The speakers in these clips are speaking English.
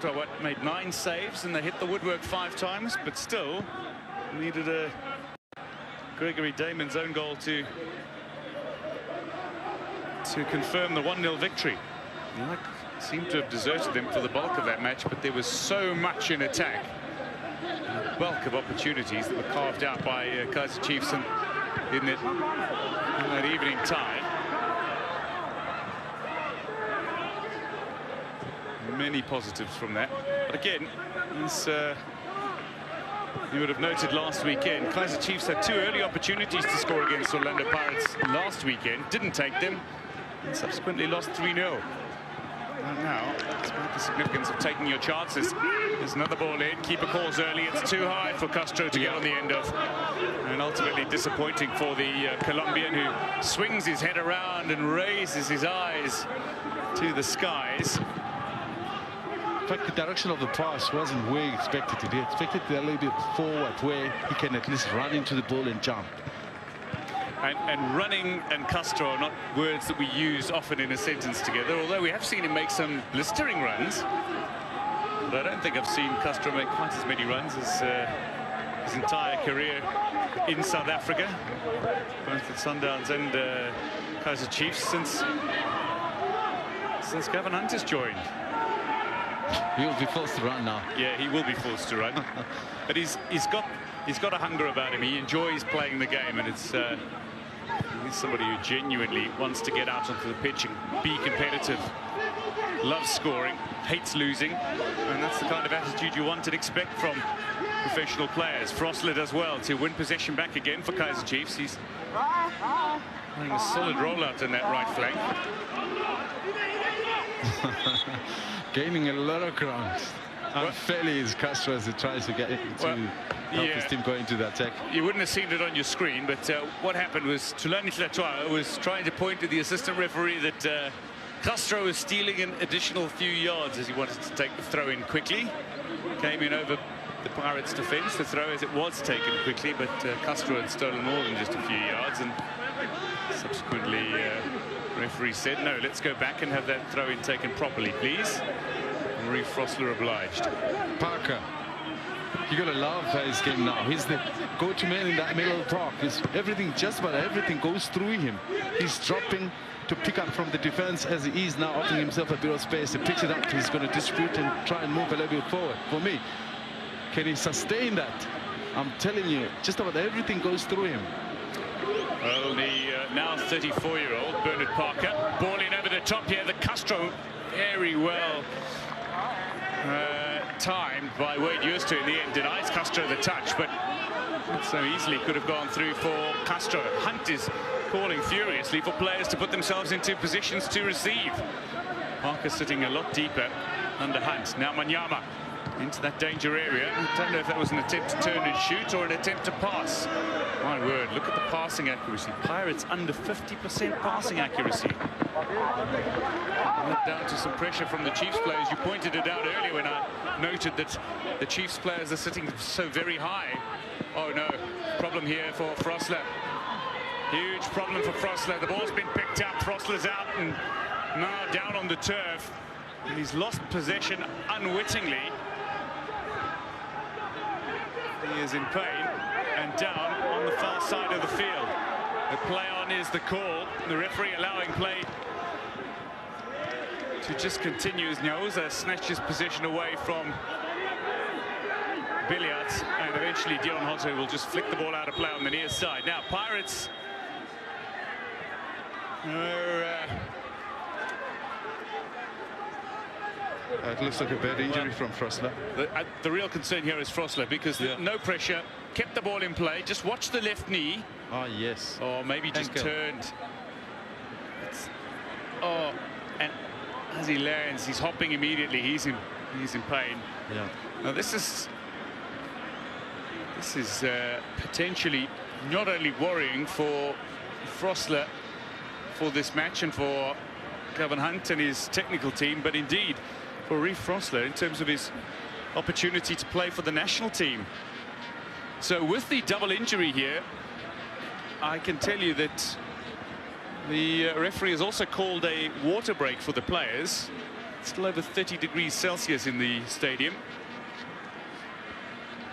What, made 9 saves and they hit the woodwork 5 times, but still needed a Gregory Damon's own goal to confirm the 1-0 victory. Seemed to have deserted them for the bulk of that match, but there was so much in attack. A bulk of opportunities that were carved out by Kaizer Chiefs in that evening tie. Many positives from that. But again, as you would have noted last weekend, Kaizer Chiefs had 2 early opportunities to score against Orlando Pirates last weekend, didn't take them, and subsequently lost 3-0. And now, despite the significance of taking your chances, there's another ball in. Keeper calls early. It's too high for Castro to get on the end of. And ultimately disappointing for the Colombian, who swings his head around and raises his eyes to the skies. In fact, the direction of the pass wasn't where he expected it. He expected it a little bit forward, where he can at least run into the ball and jump. And running and Castro are not words that we use often in a sentence together, although we have seen him make some blistering runs. But I don't think I've seen Castro make quite as many runs as his entire career in South Africa, both at Sundowns and Kaizer Chiefs, since Gavin Hunt has joined. He'll be forced to run now. Yeah, he will be forced to run. But he's got a hunger about him. He enjoys playing the game, and he's somebody who genuinely wants to get out onto the pitch and be competitive. Loves scoring, hates losing, and that's the kind of attitude you want and expect from professional players. Frosler does well to win possession back again for Kaizer Chiefs. He's playing a solid rollout in that right flank. Gaining a lot of ground. Unfairly is Castro as he tries to get it to help his team go into the attack. You wouldn't have seen it on your screen, but what happened was Tulani Tlatoa was trying to point to the assistant referee that Castro was stealing an additional few yards as he wanted to take the throw in quickly. Came in over the Pirates' defence, the throw as it was taken quickly, but Castro had stolen more than just a few yards, and subsequently referee said, no, let's go back and have that throw in taken properly, please. Marie Frosler obliged. Parker, you gotta love his game now. He's the go-to man in that middle of the park. Everything, just about everything goes through him. He's dropping to pick up from the defense as he is now, offering himself a bit of space. He picks it up, he's going to distribute and try and move a little bit forward. For me, can he sustain that? I'm telling you, just about everything goes through him. Well, the now 34-year-old Bernard Parker, ball in over the top here. The Castro very well timed by Wade Euster in the end, denies Castro the touch, but so easily could have gone through for Castro. Hunt is calling furiously for players to put themselves into positions to receive. Parker sitting a lot deeper under Hunt. Now Manyama into that danger area. I don't know if that was an attempt to turn and shoot or an attempt to pass. My word, look at the passing accuracy. Pirates under 50% passing accuracy. Down to some pressure from the Chiefs players. You pointed it out earlier when I noted that the Chiefs players are sitting so very high. Oh no, problem here for Frosler. Huge problem for Frosler. The ball's been picked up, Frosler's out and now down on the turf. And he's lost possession unwittingly. He is in pain and down on the far side of the field. The play on is the call. The referee allowing play to just continue as Nyaoza snatches possession away from Billiards, and eventually Dion Hotto will just flick the ball out of play on the near side. Now Pirates it looks like a bad injury from Frosler. The real concern here is Frosler, because no pressure, kept the ball in play, just watch the left knee. Oh yes. Or maybe just turned. Oh, and as he lands, he's hopping immediately. He's in pain. Yeah. Now this is potentially not only worrying for Frosler for this match and for Gavin Hunt and his technical team, but indeed for Reef Frosler in terms of his opportunity to play for the national team. So with the double injury here, I can tell you that the referee has also called a water break for the players. Still over 30 degrees Celsius in the stadium.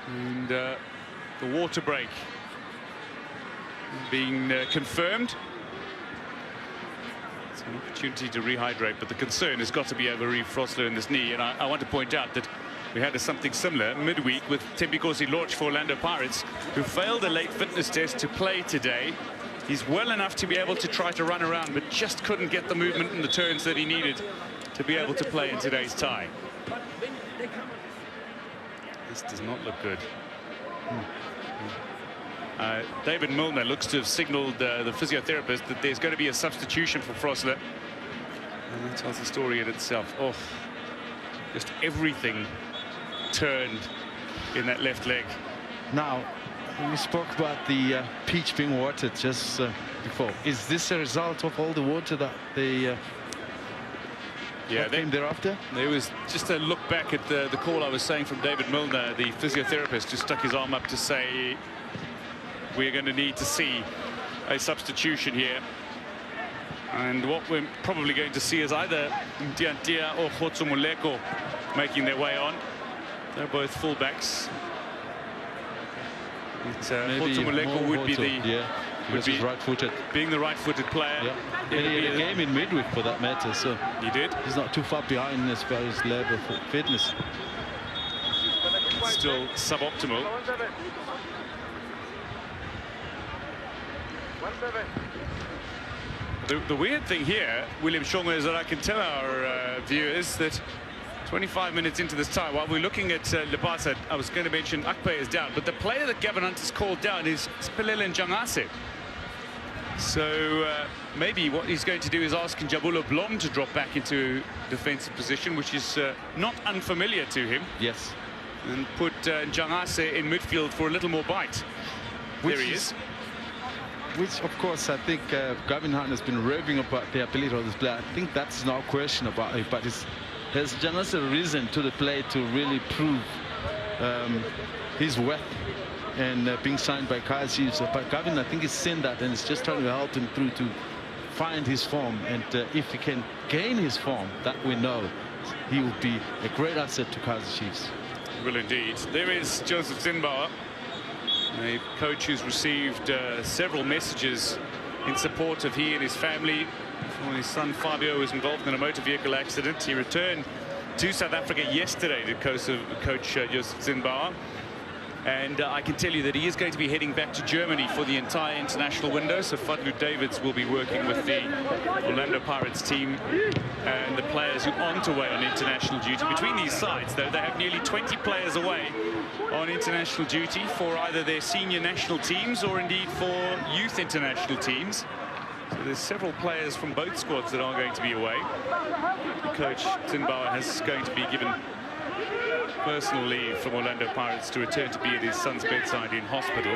And the water break being confirmed. It's an opportunity to rehydrate, but the concern has got to be over Frosler in this knee. And I want to point out that we had something similar midweek with Thembinkosi Lorch for Orlando Pirates, who failed a late fitness test to play today. He's well enough to be able to try to run around, but just couldn't get the movement and the turns that he needed to be able to play in today's tie. This does not look good. David Milner looks to have signaled the physiotherapist that there's going to be a substitution for Frosler. And that tells the story in itself. Oh, just everything turned in that left leg. Now, we spoke about the pitch being watered just before. Is this a result of all the water that they came thereafter? There was just a look back at the call I was saying from David Milner, the physiotherapist, just stuck his arm up to say we're going to need to see a substitution here. And what we're probably going to see is either Ndiantia or Khotsumuleko making their way on. They're both fullbacks. Khotsumuleko would be the because he's right-footed. Being the right-footed player. Yeah. He had a game in midweek for that matter, so he did. He's not too far behind as far as level of fitness. Still suboptimal. The weird thing here, William Shonga, is that I can tell our viewers that 25 minutes into this tie, while we're looking at Lepasa, I was going to mention Akpe is down, but the player that Gavin Hunt has called down is Spilele Njangase. So maybe what he's going to do is ask Njabulo Blom to drop back into defensive position, which is not unfamiliar to him. Yes. And put Njangase in midfield for a little more bite. There he is. Which, of course, I think Gavin Hunt has been raving about the ability of this player. I think that's no question about it, but has Njangase risen to the plate to really prove his worth and being signed by Kaizer Chiefs. But Gavin, I think, has seen that and is just trying to help him through to find his form. And if he can gain his form, that we know he will be a great asset to Kaizer Chiefs. Well, indeed. There is Joseph Zimbauer, a coach who's received several messages in support of he and his family. His son Fabio was involved in a motor vehicle accident. He returned to South Africa yesterday to coach Joseph Zimbauer. And I can tell you that he is going to be heading back to Germany for the entire international window. So Fadlu Davids will be working with the Orlando Pirates team and the players who aren't away on international duty. Between these sides, though, they have nearly 20 players away on international duty for either their senior national teams or indeed for youth international teams. So there's several players from both squads that are going to be away. Coach Zimbauer is going to be given personal leave from Orlando Pirates to return to be at his son's bedside in hospital.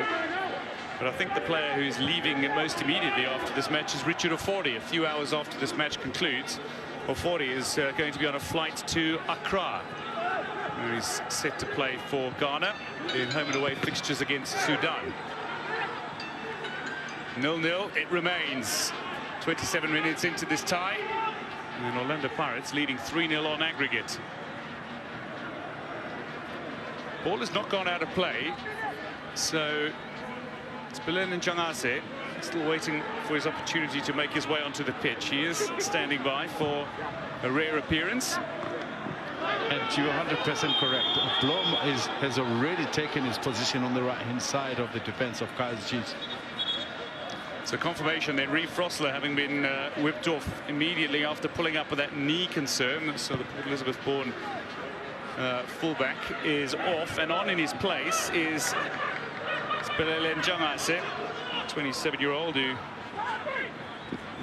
But I think the player who's leaving most immediately after this match is Richard Ofori. A few hours after this match concludes, Ofori is going to be on a flight to Accra, where he's set to play for Ghana in home and away fixtures against Sudan. 0-0 it remains. 27 minutes into this tie, and Orlando Pirates leading 3-0 on aggregate. Ball has not gone out of play, so Spilele Njangase still waiting for his opportunity to make his way onto the pitch. He is standing by for a rare appearance. And you're 100% correct. Blom has already taken his position on the right-hand side of the defense of Kaizer Chiefs. So confirmation then, Reeve Frosler having been whipped off immediately after pulling up with that knee concern. So the Port Elizabeth-born fullback is off, and on in his place is Spilele Njangase, 27-year-old who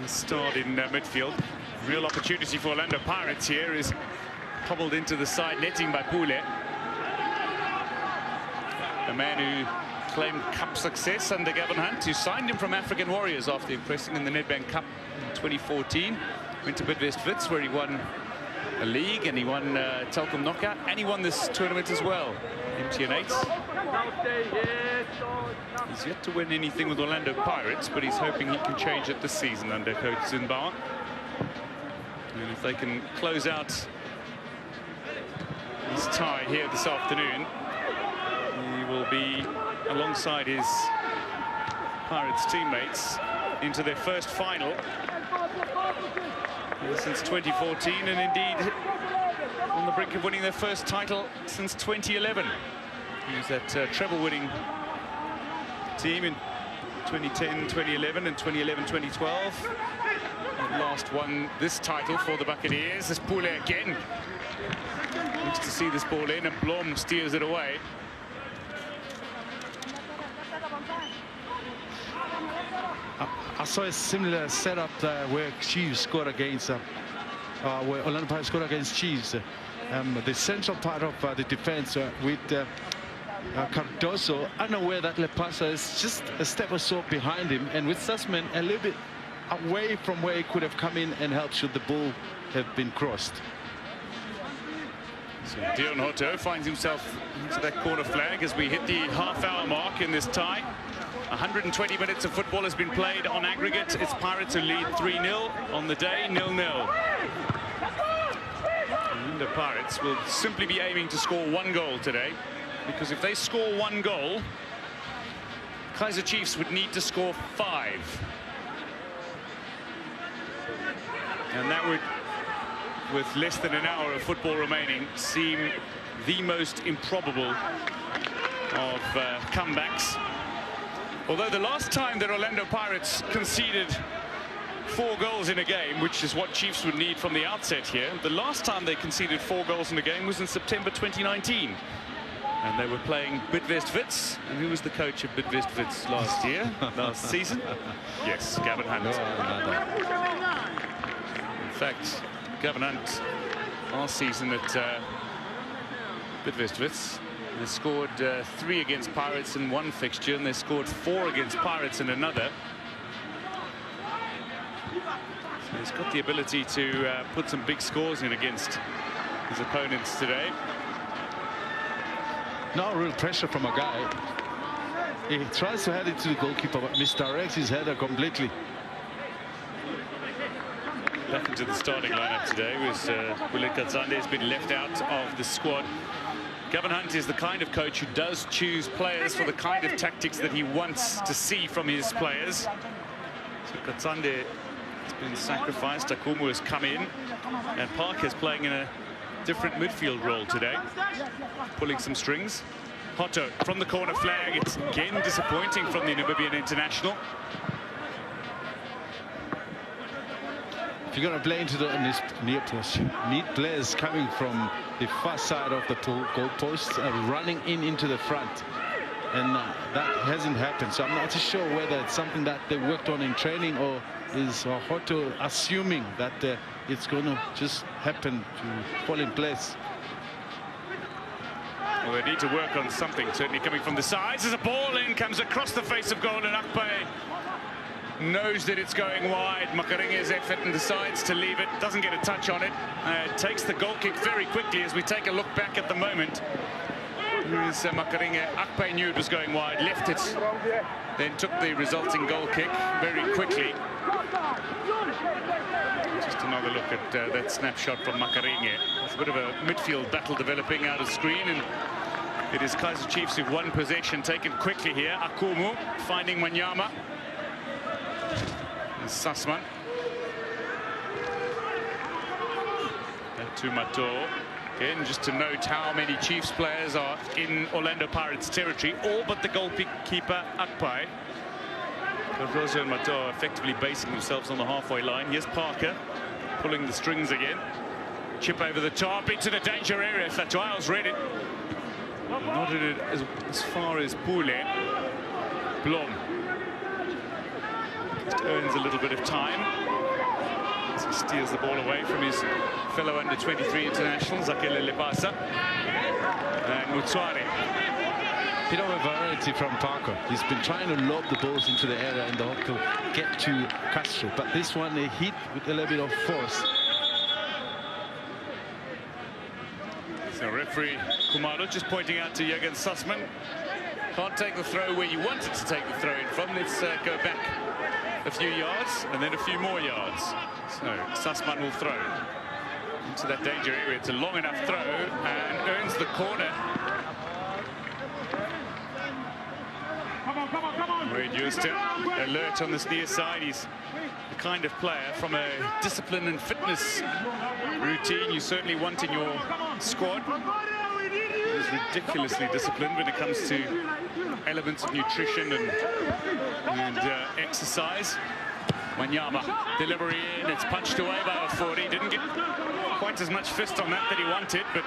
starred in midfield. Real opportunity for Orlando Pirates here is cobbled into the side netting by Pule. The man who claimed cup success under Gavin Hunt, who signed him from African Warriors after impressing in the Nedbank Cup in 2014. Went to Bidvest Wits where he won a league and he won Telkom Knockout, and he won this tournament as well, MTN8. He's yet to win anything with Orlando Pirates, but he's hoping he can change it this season under coach Zimbauer. And if they can close out this tie here this afternoon. He will be alongside his Pirates teammates into their first final since 2014, and indeed on the brink of winning their first title since 2011. He was that treble-winning team in 2010, 2011, and 2011, 2012. And last won this title for the Buccaneers. This Pule again. Looks to see this ball in, and Blom steers it away. I saw a similar setup where Chiefs scored against, where Orlando Pirates scored against Chiefs. The central part of the defense with Cardoso, unaware that Lepasa is just a step or so behind him, and with Sussman a little bit away from where he could have come in and helped should the ball have been crossed. So Dion Hotto finds himself into that corner flag as we hit the half-hour mark in this tie. 120 minutes of football has been played on aggregate. It's Pirates who lead 3-0 on the day, 0-0. And the Pirates will simply be aiming to score 1 goal today, because if they score 1 goal, Kaizer Chiefs would need to score 5. And that would, with less than an hour of football remaining, seem the most improbable of comebacks. Although the last time that Orlando Pirates conceded 4 goals in a game, which is what Chiefs would need from the outset here, the last time they conceded 4 goals in a game was in September 2019. And they were playing Bidvest Wits. And who was the coach of Bidvest Wits last year, last season? Yes, Gavin Hunt. In fact, Gavin Hunt last season at Bidvest Wits, they scored 3 against Pirates in 1 fixture, and they scored 4 against Pirates in another. So he's got the ability to put some big scores in against his opponents today. No real pressure from a guy. He tries to head it to the goalkeeper, but misdirects his header completely. Back into the starting lineup today was Willem Katzande. Has been left out of the squad. Gavin Hunt is the kind of coach who does choose players for the kind of tactics that he wants to see from his players. So Katzande has been sacrificed. Akumu has come in, and Parker's playing in a different midfield role today, pulling some strings. Hotto from the corner flag. It's again disappointing from the Namibian international. If you're going to play into the near post, you need players coming from the far side of the goal post, running into the front, and that hasn't happened. So I'm not too sure whether it's something that they worked on in training, or is Hotto assuming that it's going to just happen to fall in place. Well, they need to work on something, certainly coming from the sides. As a ball in, comes across the face of goal, and Akpe knows that it's going wide. Makaringe's effort and decides to leave it, doesn't get a touch on it. Takes the goal kick very quickly as we take a look back at the moment. Here's Makaringe. Akpe knew it was going wide, left it, then took the resulting goal kick very quickly. Just another look at that snapshot from Makaringe. It's a bit of a midfield battle developing out of screen, and it is Kaizer Chiefs who've won possession, taken quickly here. Akumu finding Wanyama. And Sussman. Back to Mato. Again, just to note how many Chiefs players are in Orlando Pirates territory, all but the goalkeeper Akpai. Cardoso and Mato are effectively basing themselves on the halfway line. Here's Parker pulling the strings again. Chip over the top into the danger area. If that Giles read it. Not in it as far as Pule. Blom just earns a little bit of time as he steers the ball away from his fellow under-23 international, Zakele Lepasa. And Mutswari. Bit of a variety from Parker. He's been trying to lob the balls into the area in the hope to get to Castro, but this one they hit with a little bit of force. So referee Kumalo just pointing out to Jürgen Sussman, can't take the throw where you wanted to take the throw in from. Let's go back a few yards and then a few more yards. So Sussman will throw. into that danger area. It's a long enough throw and earns the corner. Wade Houston, alert on this near side. He's the kind of player from a discipline and fitness routine you certainly want in your squad. He's ridiculously disciplined when it comes to elements of nutrition and exercise. Wanyama, delivery in, it's punched away by Ofori. Didn't get quite as much fist on that he wanted, but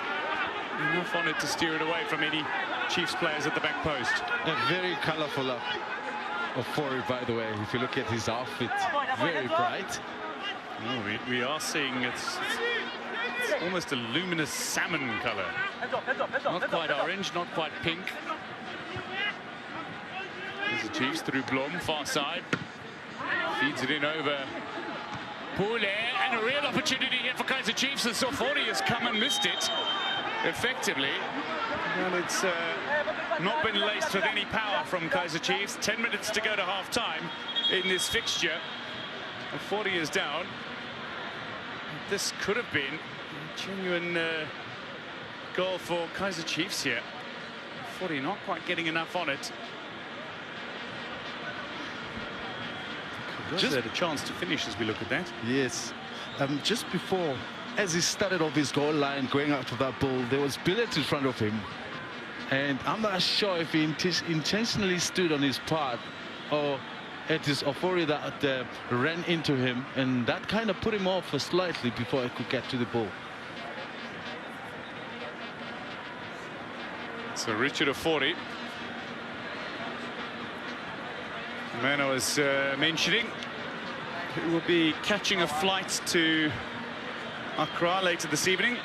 enough on it to steer it away from any Chiefs players at the back post. A very colourful Ofori, by the way. If you look at his outfit, very bright. Oh, we are seeing it's almost a luminous salmon colour. Not quite orange, not quite pink. There's the Chiefs through Blom, far side. Feeds it in over Pule, and a real opportunity here for Kaizer Chiefs, and Ofori has come and missed it effectively. Well, it's not been laced with any power from Kaizer Chiefs. 10 minutes to go to half-time in this fixture. Ofori is down. This could have been a genuine goal for Kaizer Chiefs here. Ofori not quite getting enough on it. Just had a chance to finish as we look at that. Yes. Just before, as he started off his goal line, going up to that ball, there was Billet in front of him. And I'm not sure if he intentionally stood on his part or it is Ofori that ran into him, and that kind of put him off slightly before he could get to the ball. So Richard Ofori, the man I was mentioning, who will be catching a flight to Accra later this evening.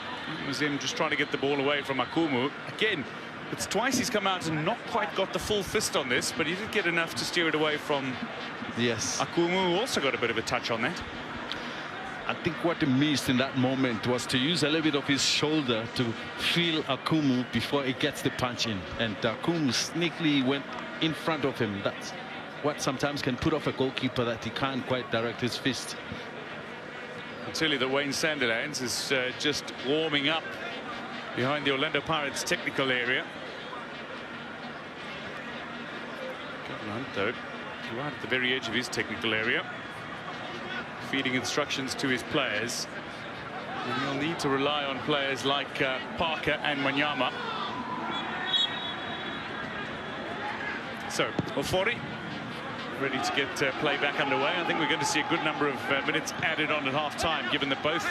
It was him just trying to get the ball away from Akumu. Again, it's twice he's come out and not quite got the full fist on this, but he did get enough to steer it away from Akumu, who also got a bit of a touch on that. I think what he missed in that moment was to use a little bit of his shoulder to feel Akumu before he gets the punch in. And Akumu sneakily went in front of him. That's what sometimes can put off a goalkeeper, that he can't quite direct his fist. I'll tell you that Wayne Sandilands is just warming up behind the Orlando Pirates technical area. Government, though, right at the very edge of his technical area, feeding instructions to his players. And he'll need to rely on players like Parker and Wanyama. So, Ofori ready to get play back underway. I think we're going to see a good number of minutes added on at half-time, given that both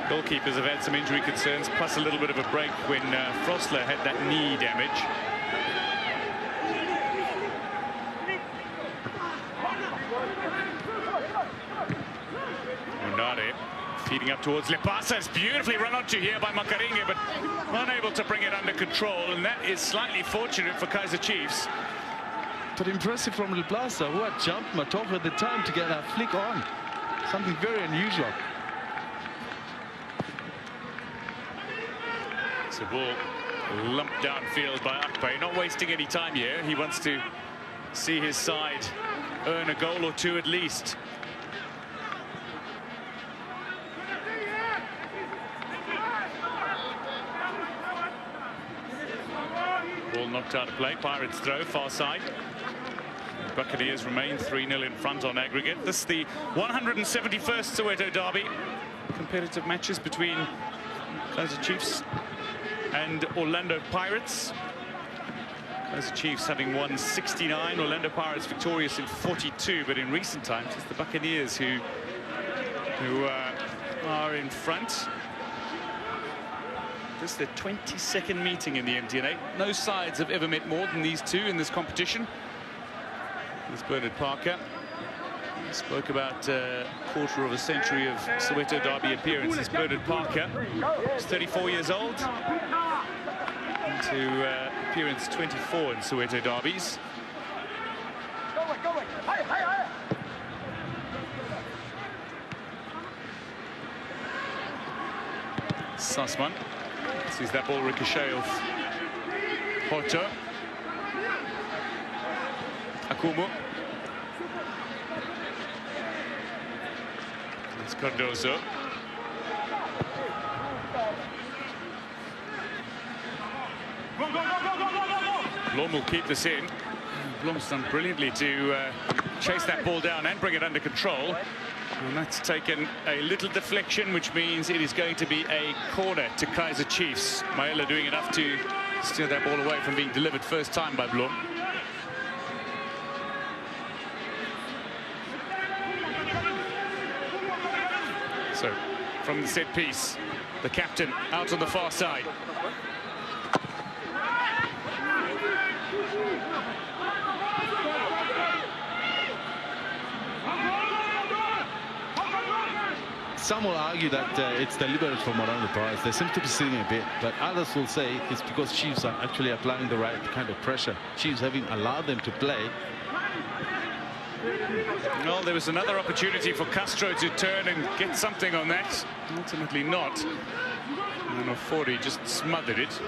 goalkeepers have had some injury concerns, plus a little bit of a break when Frosler had that knee damage. Munare feeding up towards Lepasa. It's beautifully run onto here by Makaringe, but unable to bring it under control, and that is slightly fortunate for Kaizer Chiefs. But impressive from Lepasa, who had jumped Matoko at the time to get that flick on. Something very unusual. It's a ball lumped downfield by Akpay, not wasting any time here. He wants to see his side earn a goal or two at least. Ball knocked out of play. Pirates throw, far side. Buccaneers remain 3-0 in front on aggregate. This is the 171st Soweto derby. Competitive matches between Kaizer Chiefs and Orlando Pirates. Kaizer Chiefs having won 69, Orlando Pirates victorious in 42, but in recent times it's the Buccaneers who are in front. This is their 22nd meeting in the MTN8. No sides have ever met more than these two in this competition. There's Bernard Parker. He spoke about a quarter of a century of Soweto derby appearances. Bernard Parker is 34 years old. Into appearance 24 in Soweto derbies. Sussman sees that ball ricochet off Hoto. Akumu. It's Cardozo. Blom will keep this in. Blom's done brilliantly to chase that ball down and bring it under control. And that's taken a little deflection, which means it is going to be a corner to Kaizer Chiefs. Maela doing enough to steer that ball away from being delivered first time by Blom. So, from the set piece, the captain out on the far side. Some will argue that it's deliberate from around the Pirates. They seem to be sitting a bit, but others will say it's because Chiefs are actually applying the right kind of pressure. Chiefs having allowed them to play. Well, there was another opportunity for Castro to turn and get something on that. Ultimately not. And Ofori just smothered it.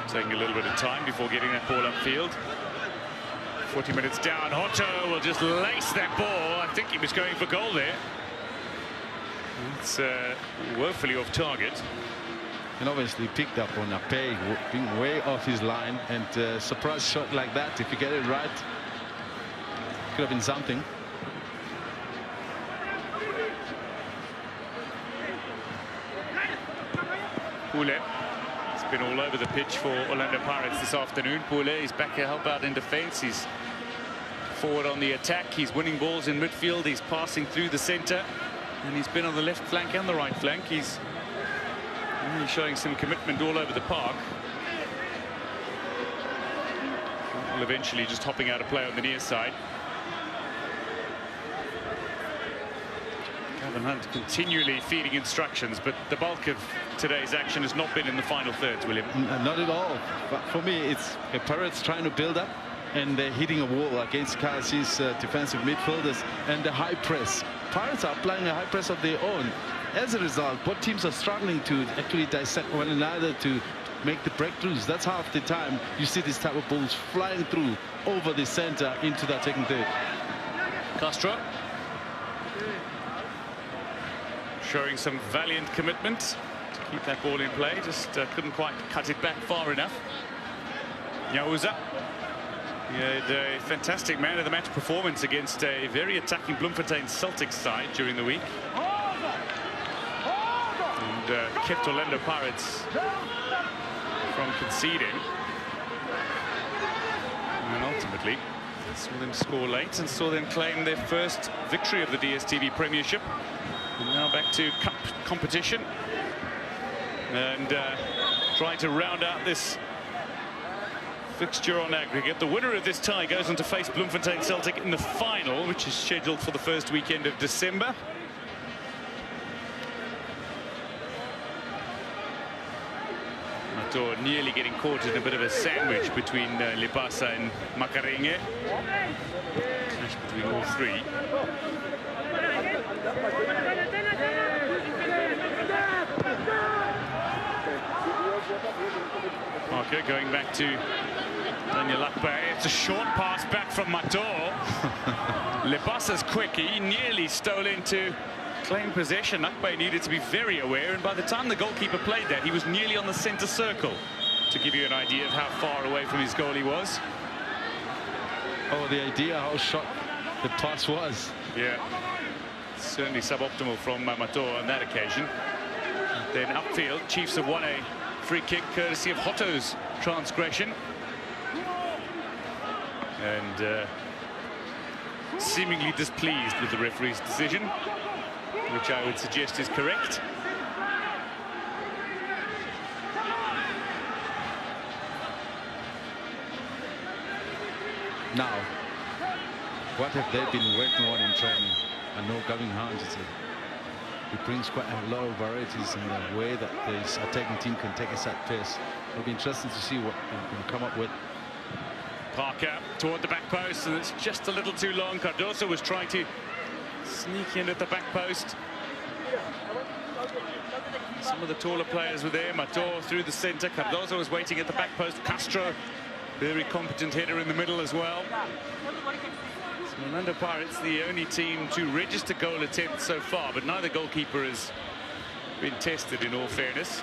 Taking a little bit of time before getting that ball upfield. 40 minutes down. Otto will just lace that ball. I think he was going for goal there. It's woefully off target. And obviously picked up on Ape being way off his line, and a surprise shot like that, if you get it right, could have been something. Pule. It's been all over the pitch for Orlando Pirates this afternoon. Pule is back to help out in defence. He's forward on the attack. He's winning balls in midfield. He's passing through the centre. And he's been on the left flank and the right flank. He's really showing some commitment all over the park. Well, eventually just hopping out of play on the near side. Gavin Hunt continually feeding instructions, but the bulk of today's action has not been in the final thirds, William. Not at all. But for me, it's the Pirates trying to build up, and they're hitting a wall against KRC's defensive midfielders and the high press. Pirates are applying a high press of their own. As a result, both teams are struggling to actually dissect one another to make the breakthroughs. That's half the time you see this type of balls flying through over the center into the attacking third. Castro showing some valiant commitment to keep that ball in play. Just couldn't quite cut it back far enough. Nyauza. He had a fantastic man of the match performance against a very attacking Bloemfontein Celtics side during the week. And kept Orlando Pirates from conceding. And ultimately saw them score late and saw them claim their first victory of the DStv Premiership. And now back to cup competition. And trying to round out this fixture on aggregate. The winner of this tie goes on to face Bloemfontein Celtic in the final, which is scheduled for the first weekend of December. Mator nearly getting caught in a bit of a sandwich between Lepasa and Makarenge. Clash between all three. Parker going back to Daniel Akpe. It's a short pass back from Mator. Lepasa's quick. He nearly stole into claim possession. Akpe needed to be very aware, and by the time the goalkeeper played that, he was nearly on the centre circle, to give you an idea of how far away from his goal he was. Oh, the idea how short the pass was. Yeah, certainly suboptimal from Mator on that occasion. Then upfield, Chiefs have won a free kick courtesy of Hotto's transgression. And seemingly displeased with the referee's decision, which I would suggest is correct. Now, what have they been working on in training? I know Gavin Hunt, it brings quite a lot of varieties in the way that this attacking team can take a set pace. It'll be interesting to see what they can come up with. Parker toward the back post, and it's just a little too long. Cardoso was trying to sneak in at the back post. Some of the taller players were there. Mator through the centre. Cardoso was waiting at the back post. Castro, very competent header in the middle as well. Orlando Pirates, the only team to register goal attempts so far, but neither goalkeeper has been tested, in all fairness.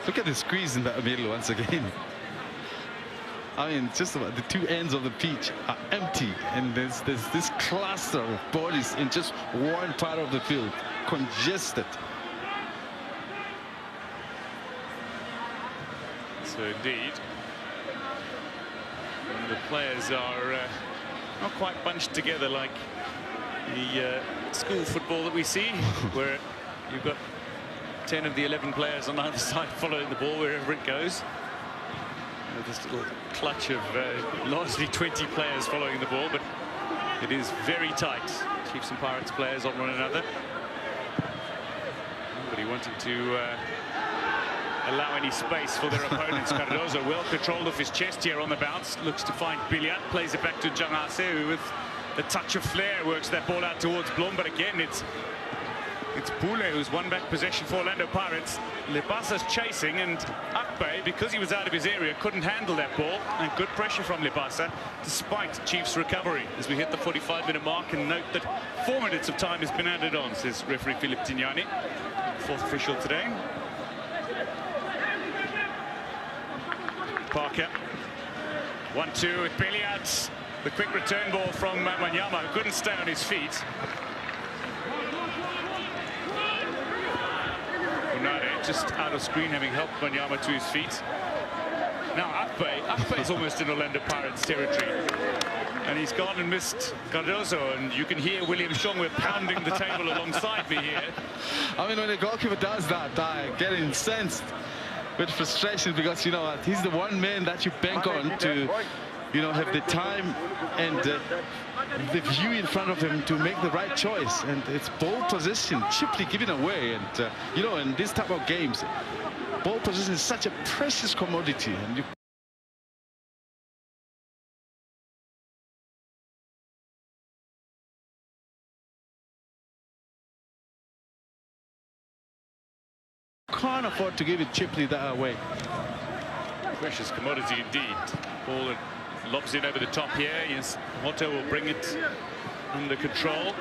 Look at the squeeze in that middle once again. I mean, just about the two ends of the pitch are empty, and there's this cluster of bodies in just one part of the field, congested. So indeed, the players are not quite bunched together like the school football that we see, where you've got 10 of the 11 players on either side following the ball wherever it goes. This little clutch of largely 20 players following the ball, but it is very tight. Chiefs and Pirates players on one another. Nobody wanting to allow any space for their opponents. Cardozo well controlled off his chest here on the bounce. Looks to find Billiat, plays it back to Janase, who with a touch of flair works that ball out towards Blom, but again it's Pule who's won back possession for Orlando Pirates. Lepasa's chasing, and Akpe, because he was out of his area, couldn't handle that ball, and good pressure from Lepasa despite Chiefs' recovery as we hit the 45-minute mark. And note that 4 minutes of time has been added on, says referee Philip Tignani, fourth official today. Parker 1-2 with Billiat. The quick return ball from Manyama, who couldn't stay on his feet. Just out of screen, having helped Manyama to his feet. Now Akpe is almost in Orlando Pirates territory, and he's gone and missed Cardozo, and you can hear William Shongwe pounding the table alongside me here. I mean, when a goalkeeper does that, I get incensed with frustration, because you know what, he's the one man that you bank on to, you know, have the time and the view in front of him to make the right choice, and it's ball position cheaply given away. And you know, in this type of games, ball position is such a precious commodity, and you can't afford to give it cheaply that way. Precious commodity indeed. Ball that lobs in over the top here. Yes, Motto will bring it under control.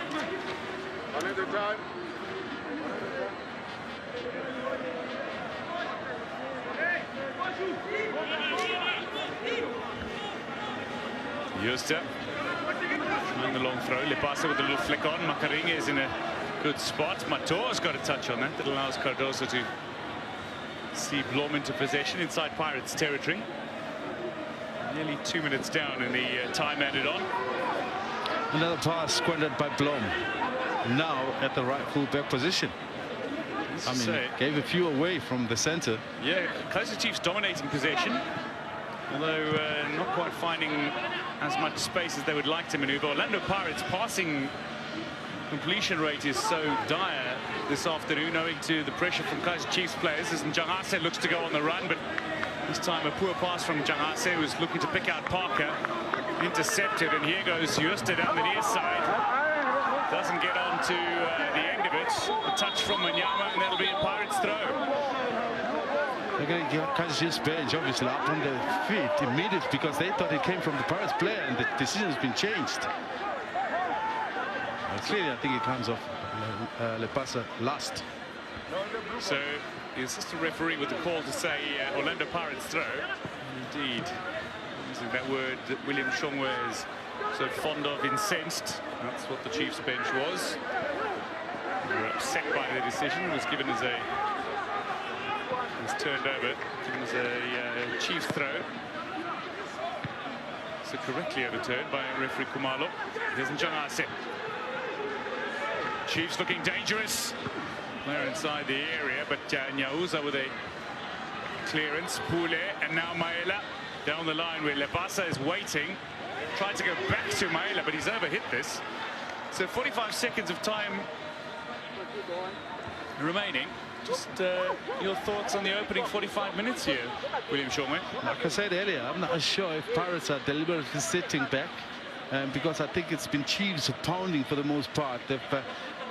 Justa trying the long throw. Lepasa with a little flick on. Makaringa is in a good spot. Mato's got a touch on that. That allows Cardoso to see Blom into possession inside Pirates territory. Nearly 2 minutes down in the time added on. Another pass squandered by Blom. Now at the right full-back position. I mean, gave a few away from the center. Yeah, Kaiser Chiefs dominating possession, although not quite finding as much space as they would like to maneuver. Orlando Pirates passing completion rate is so dire this afternoon, owing to the pressure from Kaiser Chiefs players, as Njangase looks to go on the run, but this time a poor pass from Njangase, who's looking to pick out Parker. Intercepted, and here goes Justa down the near side. Doesn't get on to the end of it. A touch from Manyama, and that'll be a Pirates throw. They're going to get Kaiser Chiefs bench obviously up on their feet immediately, because they thought it came from the Pirates player, and the decision has been changed. Clearly, I think it comes off Lepasa last. So the assistant referee with the call to say Orlando Pirates throw. Indeed, using that word that William Shongwe is so fond of, incensed. That's what the Chiefs bench was. They were upset by the decision. It was given as a, was turned over, given as a Chiefs throw. So correctly overturned by referee Kumalo. There's Njangase. Chiefs looking dangerous. They're inside the area, but Nyauza with a clearance. Pule, and now Maela down the line where Lepasa is waiting. Tried to go back to Maela, but he's overhit this. So 45 seconds of time remaining. Just your thoughts on the opening 45 minutes here, William Shongwe? Like I said earlier, I'm not sure if Pirates are deliberately sitting back, because I think it's been Chiefs pounding for the most part. They've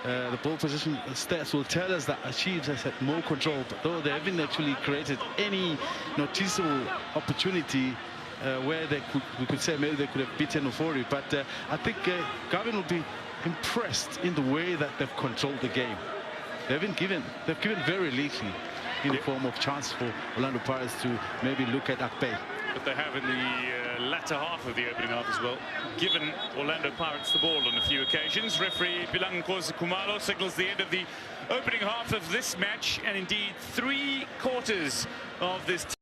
the ball position stats will tell us that Chiefs has had more control, but though they haven't actually created any noticeable opportunity where we could say maybe they could have beaten Ofori. But I think Gavin will be impressed in the way that they've controlled the game. They've given very little in the form of chance for Orlando Pirates to maybe look at Akpe. But they have in the latter half of the opening half as well given Orlando Pirates the ball on a few occasions. Referee Bilang Nkosi Kumalo signals the end of the opening half of this match, and indeed 3/4 of this